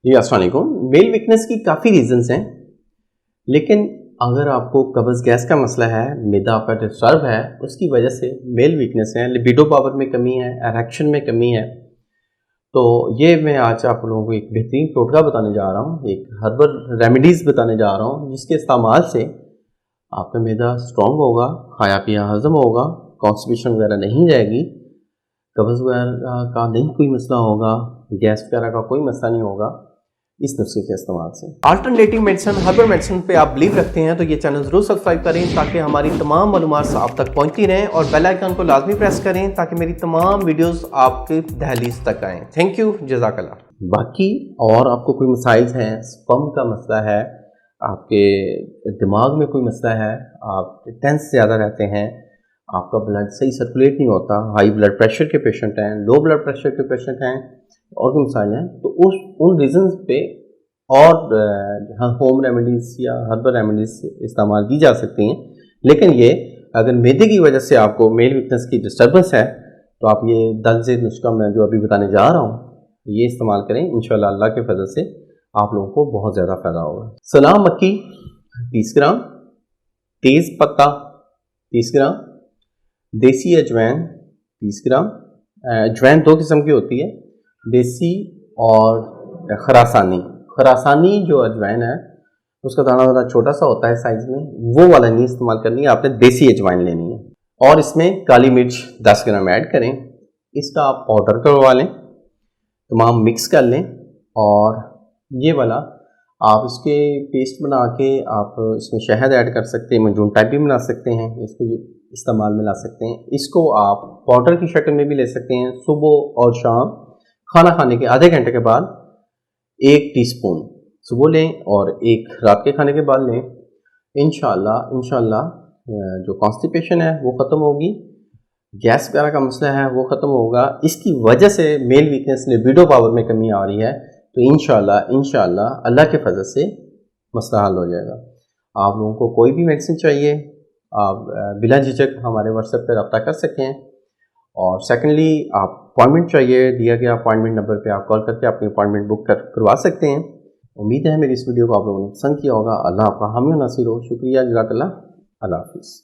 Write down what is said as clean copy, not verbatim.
جی السلام علیکم. میل ویکنس کی کافی ریزنز ہیں، لیکن اگر آپ کو قبض گیس کا مسئلہ ہے، معدہ آپ کا ڈسٹرب ہے، اس کی وجہ سے میل ویکنس ہے، لبیڈو پاور میں کمی ہے، اریکشن میں کمی ہے، تو یہ میں آج آپ لوگوں کو ایک بہترین ٹوٹکا بتانے جا رہا ہوں، ایک ہربل ریمیڈیز بتانے جا رہا ہوں جس کے استعمال سے آپ کا معدہ اسٹرانگ ہوگا، کھایا پیا ہضم ہوگا، کانسٹیپیشن وغیرہ نہیں رہے گی، قبض وغیرہ کا نہیں کوئی مسئلہ ہوگا، گیس وغیرہ کا کوئی مسئلہ نہیں ہوگا اس نسخے کے استعمال سے. آلٹرنیٹیو میڈیسن، ہربل میڈیسن پہ آپ بلیو رکھتے ہیں تو یہ چینل ضرور سبسکرائب کریں تاکہ ہماری تمام معلومات آپ تک پہنچتی رہیں، اور بیل آئیکن کو لازمی پریس کریں تاکہ میری تمام ویڈیوز آپ کے دہلیز تک آئیں. تھینک یو، جزاک اللہ. باقی اور آپ کو کوئی مسائل ہیں، سپم کا مسئلہ ہے، آپ کے دماغ میں کوئی مسئلہ ہے، آپ ٹینس زیادہ رہتے ہیں، آپ کا بلڈ صحیح سرکولیٹ نہیں ہوتا، ہائی بلڈ پریشر کے پیشنٹ ہیں، لو بلڈ پریشر کے پیشنٹ ہیں، اور بھی مسائل ہیں، تو ان ریزنز پہ اور ہوم ریمیڈیز یا ہربل ریمیڈیز استعمال کی جا سکتی ہیں. لیکن یہ اگر معدے کی وجہ سے آپ کو میل ویکنس کی ڈسٹربنس ہے تو آپ یہ 10 زیر نسخہ میں جو ابھی بتانے جا رہا ہوں یہ استعمال کریں، انشاءاللہ اللہ کے فضل سے آپ لوگوں کو بہت زیادہ فائدہ ہوگا. سلام مکی 30 گرام، تیز پتہ 30 گرام، دیسی اجوین 30 گرام. اجوین 2 قسم کی ہوتی ہے، دیسی اور خراسانی جو اجوین ہے اس کا دانہ ذرا چھوٹا سا ہوتا ہے سائز میں، وہ والا نہیں استعمال کرنی ہے، آپ نے دیسی اجوائن لینی ہے. اور اس میں کالی مرچ 10 گرام ایڈ کریں، اس کا آپ پاؤڈر کروا لیں، تمام مکس کر لیں، اور یہ والا آپ اس کے پیسٹ بنا کے آپ اس میں شہد ایڈ کر سکتے ہیں، منجون ٹائپ بھی بنا سکتے ہیں، اس کو استعمال میں لا سکتے ہیں. اس کو آپ پاؤڈر کی شکل میں بھی لے سکتے ہیں. صبح اور شام کھانا کھانے کے آدھے گھنٹے کے بعد 1 ٹی سپون صبح لیں اور 1 رات کے کھانے کے بعد لیں. انشاءاللہ جو کانسٹیپیشن ہے وہ ختم ہوگی، گیس وغیرہ کا مسئلہ ہے وہ ختم ہوگا. اس کی وجہ سے میل ویکنس لبیڈو پاور میں کمی آ رہی ہے، تو انشاءاللہ اللہ کے فضل سے مسئلہ حل ہو جائے گا. آپ لوگوں کو کوئی بھی میڈیسن چاہیے آپ بلا جھجک ہمارے واٹس ایپ پہ رابطہ کر سکیں. اور سیکنڈلی آپ اپوائنٹمنٹ چاہیے، دیا گیا اپوائنٹمنٹ نمبر پہ آپ کال کر کے اپنی اپوائنٹمنٹ بک کروا سکتے ہیں. امید ہے میری اس ویڈیو کو آپ لوگوں نے پسند کیا ہوگا. اللہ آپ کا حامی و ناصر ہو. شکریہ، جزاک اللہ. اللہ حافظ.